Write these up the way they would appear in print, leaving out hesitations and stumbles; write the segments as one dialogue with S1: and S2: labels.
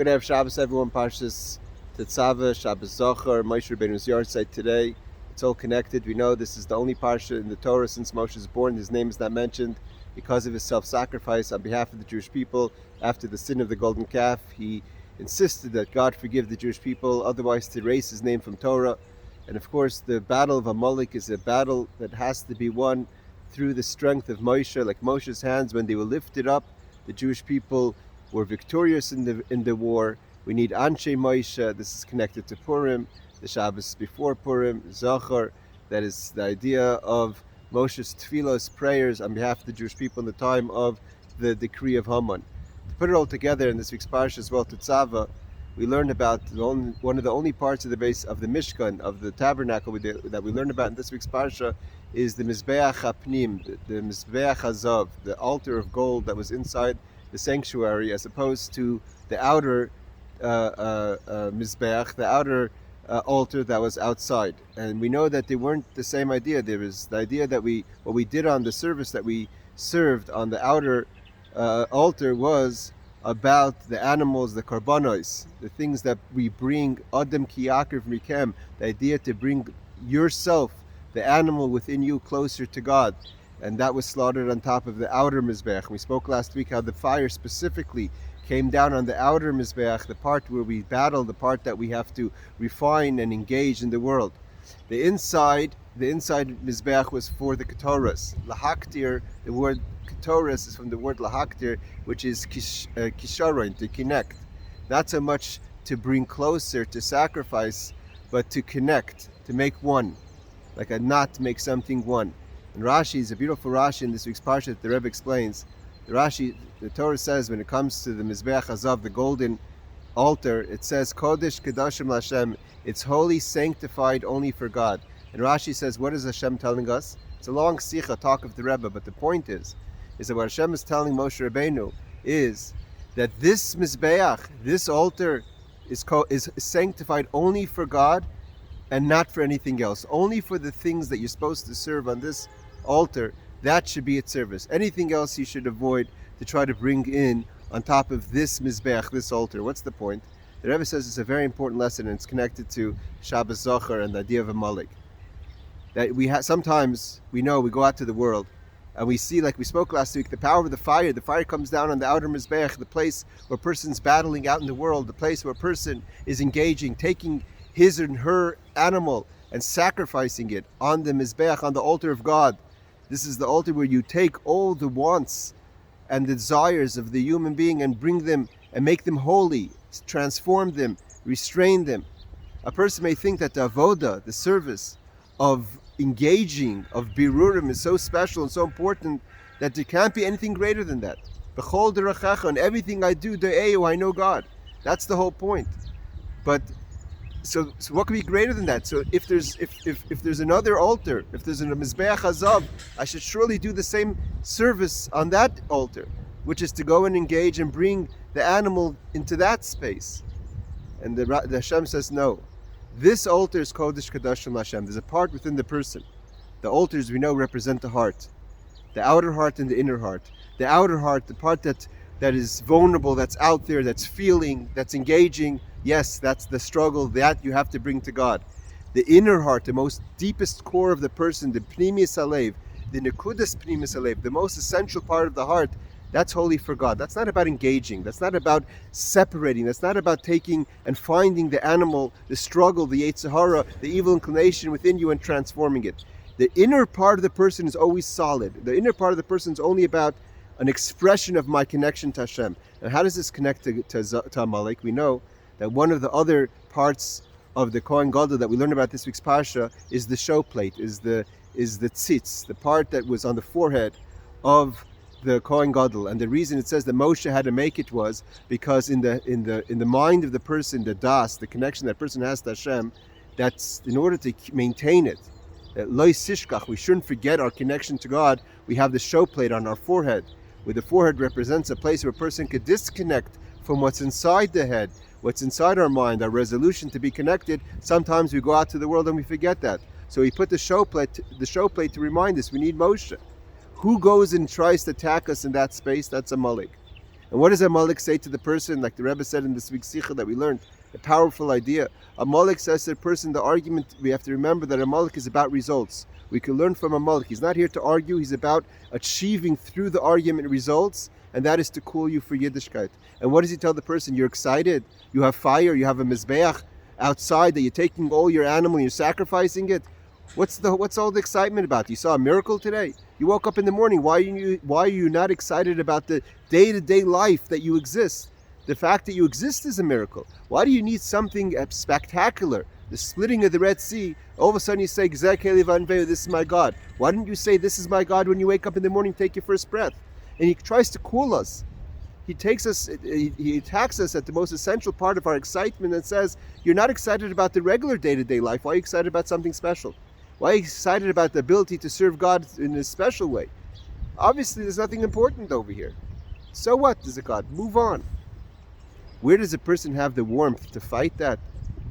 S1: Good to have Shabbos, everyone. Parshas Tezavah, Shabbos Zacor, Moshe Rabbeinu's yard site today. It's all connected. We know this is the only parsha in the Torah since Moshe was born. His name is not mentioned because of his self-sacrifice on behalf of the Jewish people. After the sin of the golden calf, he insisted that God forgive the Jewish people, otherwise to erase his name from Torah. And of course, the battle of Amalek is a battle that has to be won through the strength of Moshe. Like Moshe's hands, when they were lifted up, the Jewish people were victorious in the war. We need Anshe Moshe. This is connected to Purim, the Shabbos before Purim, Zacor. That is the idea of Moshe's tefillos, prayers on behalf of the Jewish people in the time of the decree of Haman. To put it all together in this week's parsha as well, Tezavah, we learned about one of the only parts of the base of the Mishkan, of the tabernacle that we learned about in this week's parsha is the Mizbeach HaPnim, the Mizbeach HaZav, the altar of gold that was inside the sanctuary, as opposed to the outer Mizbeach, the outer altar that was outside. And we know that they weren't the same idea. There was the idea that what we did on the service that we served on the outer altar was about the animals, the karbanos, the things that we bring, Adam ki yaakov mikem, the idea to bring yourself, the animal within you, closer to God. And that was slaughtered on top of the outer Mizbeach. We spoke last week how the fire specifically came down on the outer Mizbeach, the part where we battle, the part that we have to refine and engage in the world. The inside Mizbeach was for the Ketoras. Lahaktir, the word Ketoras is from the word Lahaktir, which is kisharon, to connect. Not so much to bring closer, to sacrifice, but to connect, to make one. Like a knot makes something one. And Rashi is a beautiful Rashi in this week's parsha that the Rebbe explains. The Torah says when it comes to the Mizbeach Hazav, the golden altar, it says Kodesh Kedoshim Lashem. It's holy, sanctified only for God. And Rashi says, what is Hashem telling us? It's a long sicha, talk of the Rebbe, but the point is that what Hashem is telling Moshe Rabbeinu is that this Mizbeach, this altar, is sanctified only for God and not for anything else. Only for the things that you're supposed to serve on this altar, that should be its service. Anything else you should avoid to try to bring in on top of this Mizbeach, this altar. What's the point? The Rebbe says it's a very important lesson, and it's connected to Shabbos Zacor and the idea of Amalek. That sometimes we know we go out to the world and we see, like we spoke last week, the power of the fire. The fire comes down on the outer Mizbeach, the place where a person's battling out in the world, the place where a person is engaging, taking his and her animal and sacrificing it on the Mizbeach, on the altar of God. This is the altar where you take all the wants and the desires of the human being and bring them and make them holy, transform them, restrain them. A person may think that the avoda, the service of engaging, of birurim, is so special and so important that there can't be anything greater than that. B'chol derachecha, and everything I do, de'eu, I know God. That's the whole point. But so what could be greater than that? So if there's another altar, if there's a Mizbeach Hazav, I should surely do the same service on that altar, which is to go and engage and bring the animal into that space. And the Hashem says, no. This altar is Kodesh Kedoshim Hashem. There's a part within the person. The altars, we know, represent the heart. The outer heart and the inner heart. The outer heart, the part that is vulnerable, that's out there, that's feeling, that's engaging. Yes, that's the struggle that you have to bring to God. The inner heart, the most deepest core of the person, the Pnimis Halev, the Nekudas Pnimis Halev, the most essential part of the heart, that's holy for God. That's not about engaging. That's not about separating. That's not about taking and finding the animal, the struggle, the Yetzer Hara, the evil inclination within you and transforming it. The inner part of the person is always solid. The inner part of the person is only about an expression of my connection to Hashem. And how does this connect to Amalek? We know that one of the other parts of the Kohen Gadol that we learn about this week's parsha is the show plate, is the tzitz, the part that was on the forehead of the Kohen Gadol. And the reason it says that Moshe had to make it was because in the mind of the person, the das, the connection that person has to Hashem, that's in order to maintain it. That lo sishkach, we shouldn't forget our connection to God. We have the show plate on our forehead, where the forehead represents a place where a person could disconnect from what's inside the head, what's inside our mind, our resolution to be connected. Sometimes we go out to the world and we forget that. So he put the show plate to remind us we need Moshe. Who goes and tries to attack us in that space? That's Amalek. And what does Amalek say to the person? Like the Rebbe said in this week's Sikha that we learned, a powerful idea. Amalek says to the person, the argument, we have to remember that Amalek is about results. We can learn from Amalek. He's not here to argue. He's about achieving through the argument results, and that is to cool you for Yiddishkeit. And what does he tell the person? You're excited. You have fire. You have a mizbeach outside that you're taking all your animal and you're sacrificing it. What's all the excitement about? You saw a miracle today. You woke up in the morning. Why are you not excited about the day-to-day life that you exist? The fact that you exist is a miracle. Why do you need something spectacular? The splitting of the Red Sea. All of a sudden you say, this is my God. Why didn't you say, this is my God, when you wake up in the morning, take your first breath? And he tries to cool us. He attacks us at the most essential part of our excitement and says, you're not excited about the regular day-to-day life. Why are you excited about something special? Why are you excited about the ability to serve God in a special way? Obviously, there's nothing important over here. So what, does it God? Move on. Where does a person have the warmth to fight that?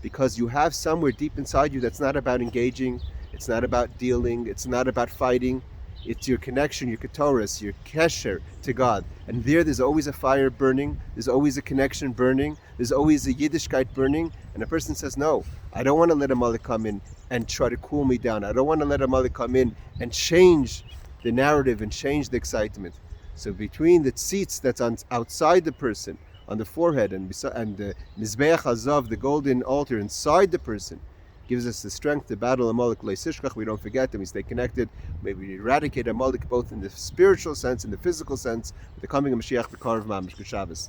S1: Because you have somewhere deep inside you that's not about engaging, it's not about dealing, it's not about fighting. It's your connection, your ketoris, your kesher to God. And there's always a fire burning, there's always a connection burning, there's always a Yiddishkeit burning. And a person says, no, I don't want to let Amalek come in and try to cool me down. I don't want to let Amalek come in and change the narrative and change the excitement. So between the tzitz that's outside the person, on the forehead, and the Mizbeach Hazav, the golden altar inside the person, gives us the strength to battle Amalek Leisishkach. We don't forget them, we stay connected. Maybe we eradicate Amalek both in the spiritual sense and the physical sense with the coming of Mashiach, the Karv Mamish. Good Shabbos.